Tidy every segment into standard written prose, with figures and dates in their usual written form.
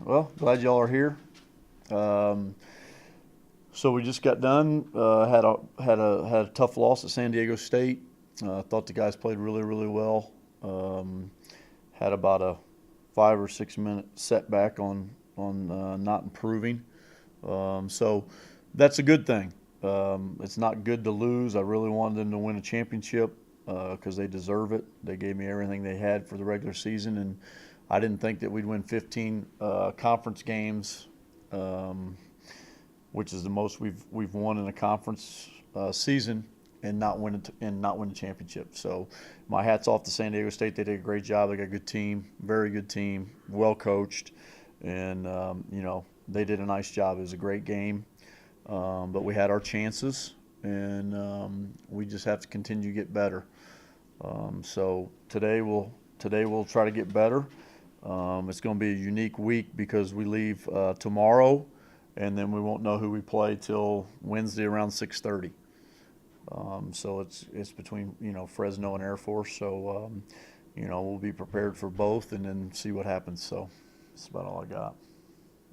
Well, glad y'all are here. Um, so we just got done. Had a tough loss at San Diego State. Thought the guys played really well. Um, had about a 5 or 6 minute setback on not improving. So that's a good thing. It's not good to lose. I really wanted them to win a championship because they deserve it. They gave me everything they had for the regular season, and I didn't think that we'd win 15 conference games, um, which is the most we've won in a conference season, and not win the championship. So my hats off to San Diego State. They did a great job. They got a good team, very good team, well coached, and they did a nice job. It was a great game, but we had our chances, and we just have to continue to get better. So today we'll try to get better. It's going to be a unique week because we leave tomorrow, and then we won't know who we play till Wednesday around 6:30. So it's between Fresno and Air Force. So we'll be prepared for both, and then see what happens. So that's about all I got.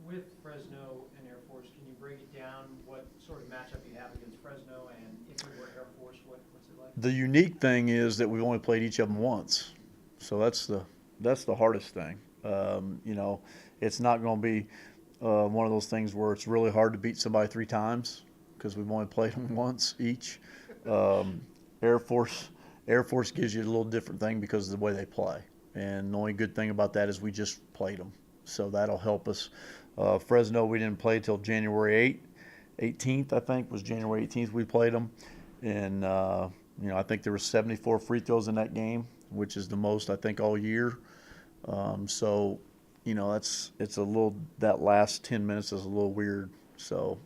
With Fresno and Air Force, can you break it down? What sort of matchup you have against Fresno, and if you were Air Force, what's it like? The unique thing is that we've only played each of them once, so that's the hardest thing. It's not going to be one of those things where it's really hard to beat somebody 3 times because we've only played them once each. Um, Air Force Air Force gives you a little different thing because of the way they play, and the only good thing about that is we just played them, so that'll help us. Fresno, we didn't play till January 18th, I think, was January 18th we played them. And, I think there were 74 free throws in that game, which is the most, I think, all year. So, it's a little, that last 10 minutes is a little weird. So,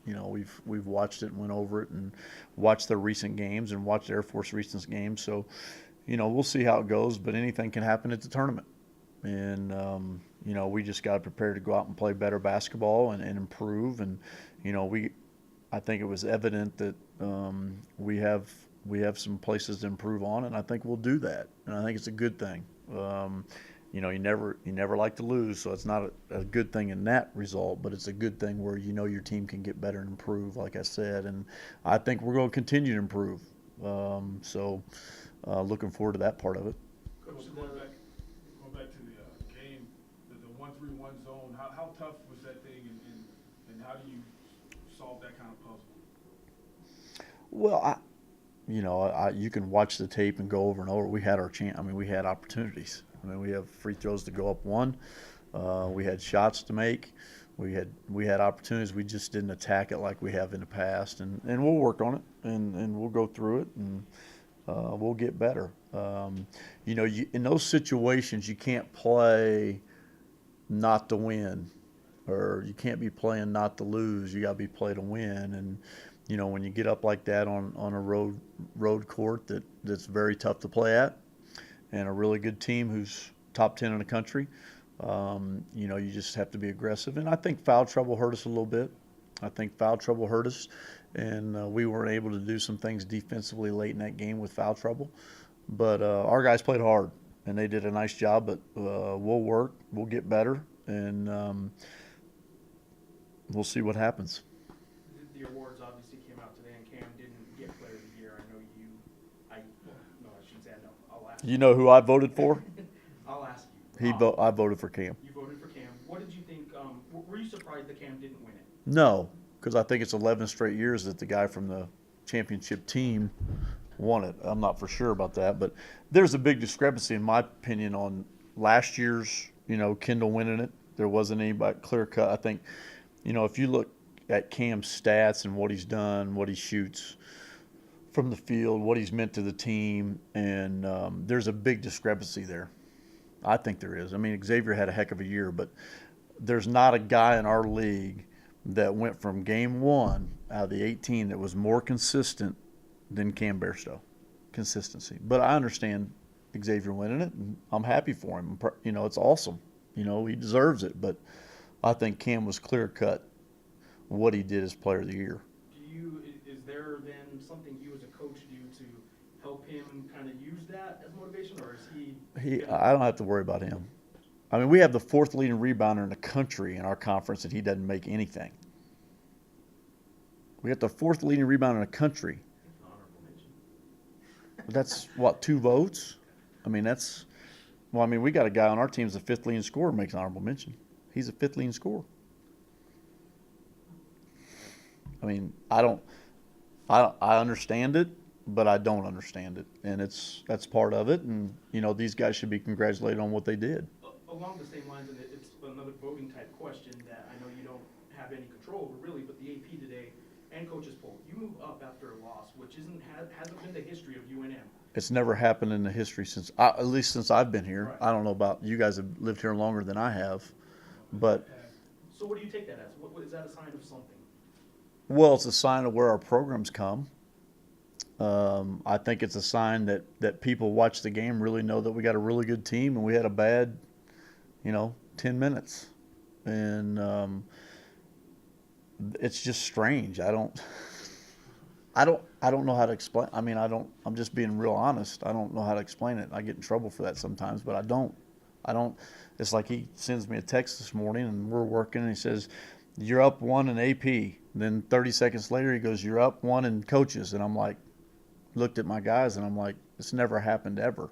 we've watched it and went over it and watched their recent games and watched Air Force recent games. So, we'll see how it goes, but anything can happen at the tournament. And we just got to prepare to go out and play better basketball and improve. And I think it was evident that we have some places to improve on, and I think we'll do that. And I think it's a good thing. You never like to lose, so it's not a good thing in that result, but it's a good thing where your team can get better and improve, like I said. And I think we're going to continue to improve. Looking forward to that part of it. Coach, going back to the game, the 1-3-1 zone, how tough was that thing, and how do you solve that kind of puzzle? Well, you can watch the tape and go over and over. We had our chance. I mean, we had opportunities. I mean, we have free throws to go up one. We had shots to make. We had opportunities. We just didn't attack it like we have in the past. And we'll work on it, and we'll go through it, and we'll get better. In those situations, you can't play not to win, or you can't be playing not to lose. You got to be play to win. And when you get up like that on a road court that's very tough to play at, and a really good team who's top 10 in the country, you just have to be aggressive. And I think foul trouble hurt us a little bit. I think foul trouble hurt us, and we weren't able to do some things defensively late in that game with foul trouble. But our guys played hard, and they did a nice job. But we'll work, we'll get better, and we'll see what happens. The awards obviously came out today, and Cam didn't get Player of the Year. I know you. No, I shouldn't say I know. I'll ask. You know who I voted for? I'll ask you. I voted for Cam. You voted for Cam. What did you think? Were you surprised that Cam didn't win it? No, because I think it's 11 straight years that the guy from the championship team won it. I'm not for sure about that, but there's a big discrepancy, in my opinion, on last year's, Kendall winning it. There wasn't anybody clear cut. I think, if you look at Cam's stats and what he's done, what he shoots from the field, what he's meant to the team, and there's a big discrepancy there. I think there is. I mean, Xavier had a heck of a year, but there's not a guy in our league that went from game one out of the 18 that was more consistent than Cam Bairstow. Consistency. But I understand Xavier winning it, and I'm happy for him. It's awesome. He deserves it. But I think Cam was clear cut what he did as Player of the Year. Is there then something you as a coach do to help him kind of use that as motivation, or is he? I don't have to worry about him. I mean, we have the fourth leading rebounder in the country in our conference, and he doesn't make anything. We got the fourth leading rebounder in the country. Honorable mention. That's what, 2 votes? I mean, we got a guy on our team who's the fifth leading scorer, makes honorable mention. He's a fifth leading scorer. I mean, I understand it, but I don't understand it, and that's part of it. And these guys should be congratulated on what they did. Along the same lines, and it's another voting type question that I know you don't have any control over really, but the AP today and coaches poll, you move up after a loss, which hasn't been the history of UNM. It's never happened in the history at least since I've been here. Right. I don't know about you guys have lived here longer than I have, but So what do you take that as? What is that a sign of something? well, it's a sign of where our programs come. I think it's a sign that people watch the game really know that we got a really good team and we had a bad, 10 minutes. And it's just strange. I don't know how to explain. I mean, I'm just being real honest. I don't know how to explain it. I get in trouble for that sometimes, but I don't. It's like he sends me a text this morning and we're working and he says, "You're up 1 in AP." Then 30 seconds later he goes, "You're up 1 in coaches." And I'm like, looked at my guys and I'm like, it's never happened ever.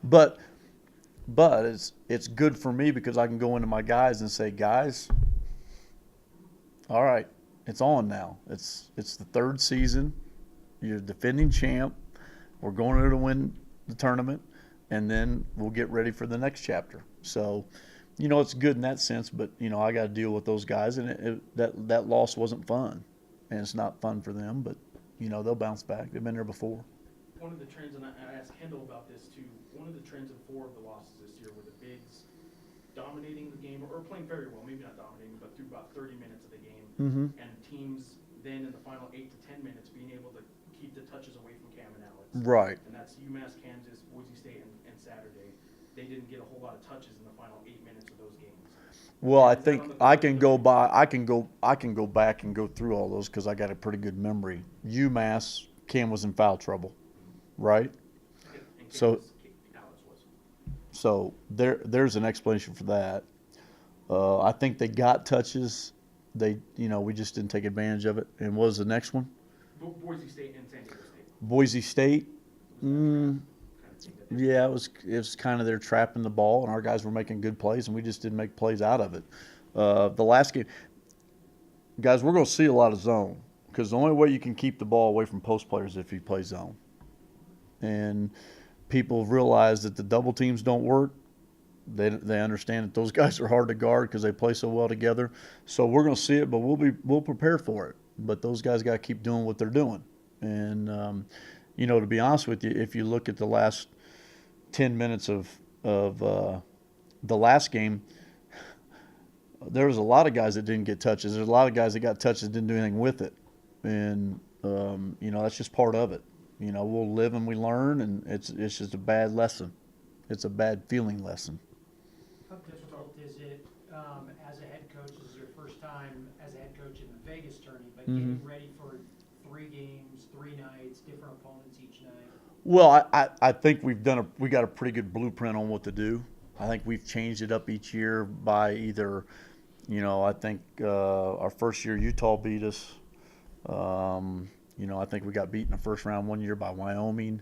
But it's good for me because I can go into my guys and say, "Guys, all right, it's on now. It's the third season. You're defending champ. We're going there to win the tournament, and then we'll get ready for the next chapter." So, it's good in that sense, but I got to deal with those guys, and that loss wasn't fun, and it's not fun for them. But they'll bounce back. They've been there before. One of the trends, and I asked Kendall about this too, one of the trends in 4 of the losses this year were the bigs dominating the game, or playing very well, maybe not dominating, but through about 30 minutes of the game. Mm-hmm. And teams then in the final 8 to 10 minutes being able to keep the touches away from Cam and Alex. Right. And that's UMass, Kansas, Boise State, and Saturday. They didn't get a whole lot of touches in the final 8 minutes of those games. Well, I Is that think on the I can go curriculum? by. I can go back and go through all those because I got a pretty good memory. UMass, Cam was in foul trouble, right? And So- Alex was. So there's an explanation for that. I think they got touches. We just didn't take advantage of it. And what was the next one? Boise State and San Diego State. Boise State. Was that Mm, kind of thing that they- yeah, it was kind of their trapping the ball, and our guys were making good plays, and we just didn't make plays out of it. The last game, guys, we're going to see a lot of zone because the only way you can keep the ball away from post players is if you play zone. And people have realized that the double teams don't work. They understand that those guys are hard to guard because they play so well together. So we're going to see it, but we'll prepare for it. But those guys got to keep doing what they're doing. And to be honest with you, if you look at the last 10 minutes of the last game, there was a lot of guys that didn't get touches. There's a lot of guys that got touches and didn't do anything with it. And that's just part of it. We'll live and we learn, and it's just a bad lesson. It's a bad feeling lesson. How difficult is it as a head coach? This is your first time as a head coach in the Vegas tourney, but getting ready for 3 games, 3 nights, different opponents each night? Well, I think we got a pretty good blueprint on what to do. I think we've changed it up each year by either, I think our first year Utah beat us. I think we got beat in the first round one year by Wyoming.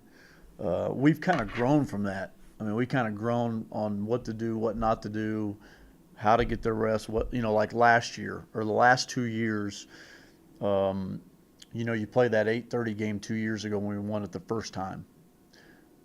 We've kind of grown from that. I mean, we kind of grown on what to do, what not to do, how to get their rest. Like last year or the last 2 years, you played that 8:30 game 2 years ago when we won it the first time,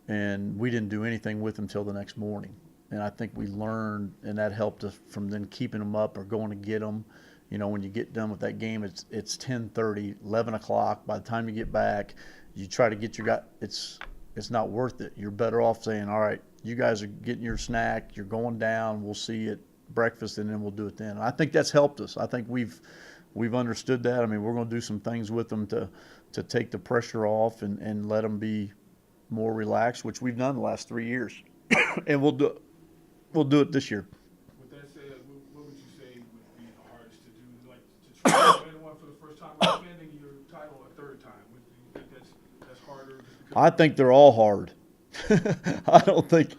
and we didn't do anything with them till the next morning. And I think we learned, and that helped us from then keeping them up or going to get them. When you get done with that game, it's 10:30, 11 o'clock. By the time you get back, you try to get your guy. It's not worth it. You're better off saying, "All right, you guys are getting your snack. You're going down. We'll see you at breakfast, and then we'll do it then." And I think that's helped us. I think we've understood that. I mean, we're going to do some things with them to take the pressure off and let them be more relaxed, which we've done the last 3 years, and we'll do it this year. With that said, what would you say would be the hardest to do, like to try to win one for the first time, or defending your title a third time? Do you think that's harder? Just because I think they're all hard. I don't think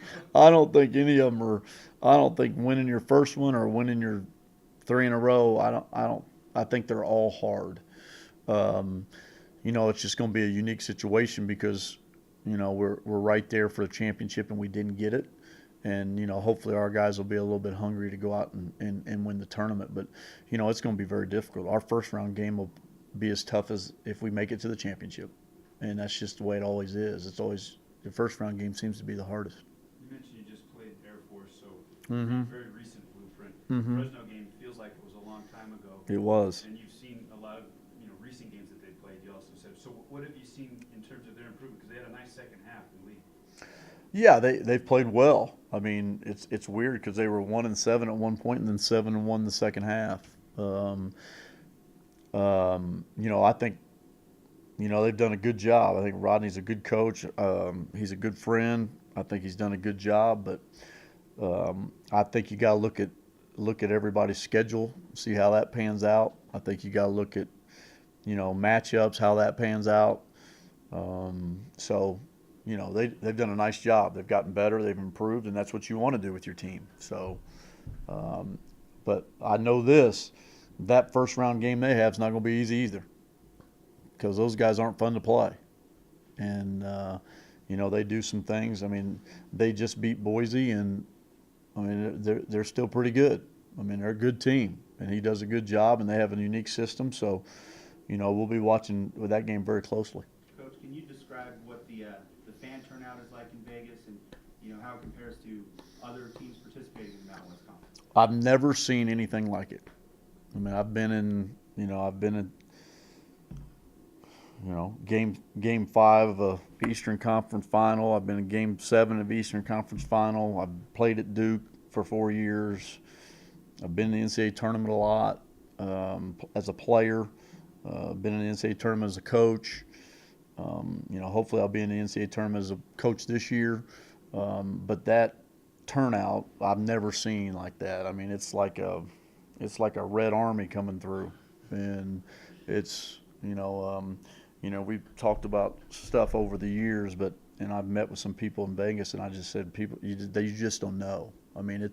any of them I don't think winning your first one or winning your 3 in a row. I think they're all hard. Um, it's just going to be a unique situation because, we're right there for the championship and we didn't get it. And, hopefully our guys will be a little bit hungry to go out and win the tournament. But, it's going to be very difficult. Our first round game will be as tough as if we make it to the championship. And that's just the way it always is. It's always the first round game seems to be the hardest. You mentioned you just played Air Force, so very recent blueprint. Mhm. Fresno game feels like it was a long time ago. It was. And you've seen a lot of recent games that they played. You also said. So what have you seen in terms of their improvement? Because they had a nice second half in league. Yeah, they've played well. I mean, it's weird because they were 1-7 at one point and then 7-1 the second half. I think they've done a good job. I think Rodney's a good coach. He's a good friend. I think he's done a good job. But I think you got to look at everybody's schedule, see how that pans out. I think you got to look at matchups, how that pans out. They've done a nice job. They've gotten better. They've improved, and that's what you want to do with your team. So, but I know that first round game they have is not going to be easy either, because those guys aren't fun to play, and they do some things. I mean, they just beat Boise, and I mean they're still pretty good. I mean, they're a good team, and he does a good job, and they have a unique system. So, we'll be watching with that game very closely. Coach, can you describe what the fan turnout is like in Vegas, and how it compares to other teams participating in the Mountain West Conference? I've never seen anything like it. I mean, I've been in game 5 of a Eastern Conference Final. I've been in game 7 of Eastern Conference Final. I've played at Duke for 4 years. I've been in the NCAA tournament a lot as a player. Been in the NCAA tournament as a coach. Hopefully I'll be in the NCAA tournament as a coach this year. But that turnout I've never seen like that. I mean, it's like a Red Army coming through, and it's we've talked about stuff over the years, and I've met with some people in Vegas, and I just said you just don't know. I mean,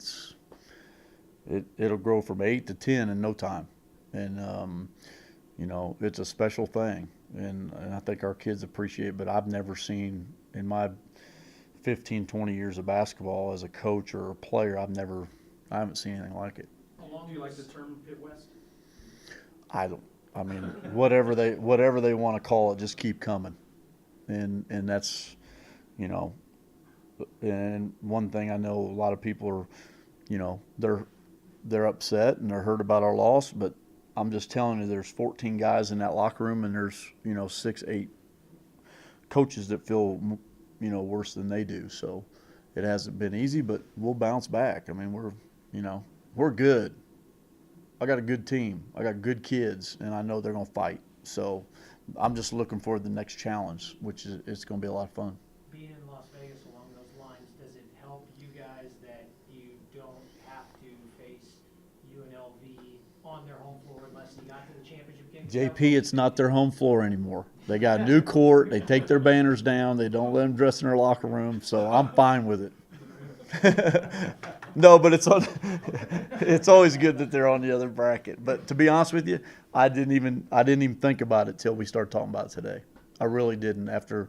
it'll grow from 8 to 10 in no time, and it's a special thing. And I think our kids appreciate it, but I've never seen in my 15, 20 years of basketball as a coach or a player, I haven't seen anything like it. How long do you like the term Pit West? I mean, whatever they want to call it, just keep coming. And that's, and one thing I know a lot of people are, they're upset and they're hurt about our loss, but I'm just telling you, there's 14 guys in that locker room, and there's 6, 8 coaches that feel worse than they do. So it hasn't been easy, but we'll bounce back. I mean, we're good. I got a good team. I got good kids, and I know they're going to fight. So I'm just looking for the next challenge, which is it's going to be a lot of fun. Being in Las Vegas along those lines, does it help you guys that you don't have to face UNLV on their home floor unless you got to the championship game? JP, it's not their home floor anymore. They got a new court. They take their banners down. They don't let them dress in their locker room. So I'm fine with it. No, but it's always good that they're on the other bracket. But to be honest with you, I didn't even think about it till we started talking about it today. I really didn't. After,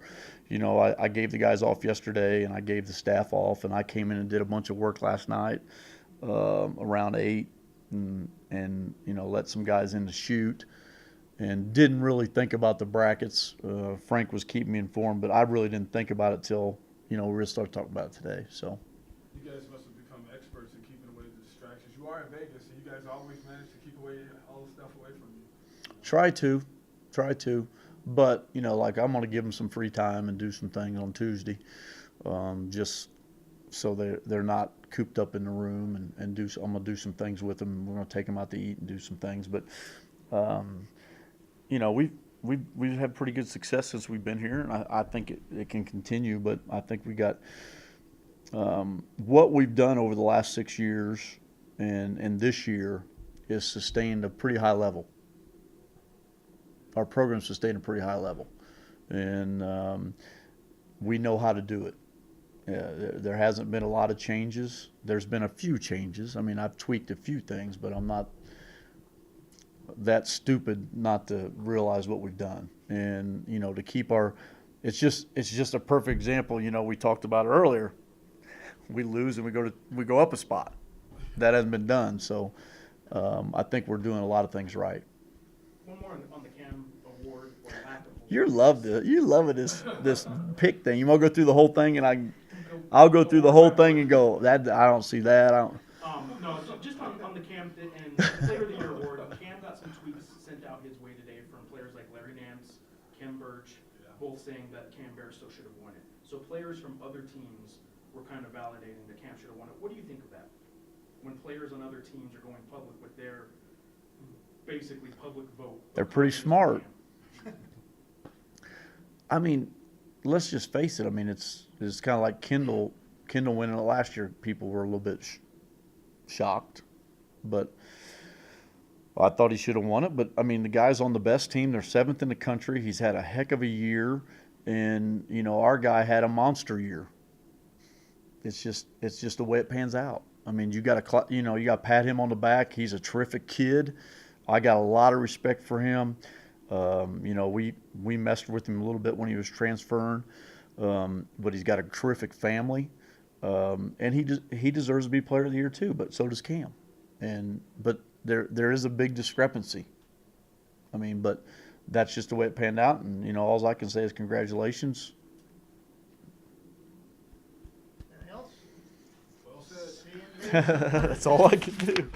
I gave the guys off yesterday, and I gave the staff off, and I came in and did a bunch of work last night around 8, and let some guys in to shoot, and didn't really think about the brackets. Frank was keeping me informed, but I really didn't think about it till we really started talking about it today. So. You guys must have become experts in keeping away the distractions. You are in Vegas, and you guys always manage to keep all the stuff away from you. Try to, but I'm going to give them some free time and do some things on Tuesday, just so they're not cooped up in the room, and I'm going to do some things with them. We're going to take them out to eat and do some things, but we've had pretty good success since we've been here, and I think it can continue. But I think we got what we've done over the last 6 years and this year is sustained a pretty high level. Our program's sustained a pretty high level, and we know how to do it. There hasn't been a lot of changes. There's been a few changes. I mean, I've tweaked a few things, but I'm not that stupid not to realize what we've done. And, you know, to keep our, it's just a perfect example. You know, we talked about it earlier. We lose and we go up a spot. That hasn't been done. So I think we're doing a lot of things right. One more on the CAM award or lack of award. You're loving this pick thing. You want to go through the whole thing, and I'll go through the whole thing and go, that I don't see that. I don't. No, so just on the CAM and Player of the Year award, CAM got some tweets sent out his way today from players like Larry Nance, Kim Birch, both saying that Cam Bear still should have won it. So players from other teams were kind of validating that Cam should have won it. What do you think of that? When players on other teams are going public with their basically public vote. They're pretty smart. I mean, let's just face it. I mean, it's kind of like Kendall winning it last year. People were a little bit shocked, but I thought he should have won it. But I mean, the guy's on the best team. They're 7th in the country. He's had a heck of a year, and you know, our guy had a monster year. It's just the way it pans out. I mean, you got to pat him on the back. He's a terrific kid. I got a lot of respect for him. You know, we messed with him a little bit when he was transferring, but he's got a terrific family, and he deserves to be Player of the Year too. But so does Cam, but there is a big discrepancy. I mean, but that's just the way it panned out, and you know, all I can say is congratulations. Anything else? Well said. That's all I can do.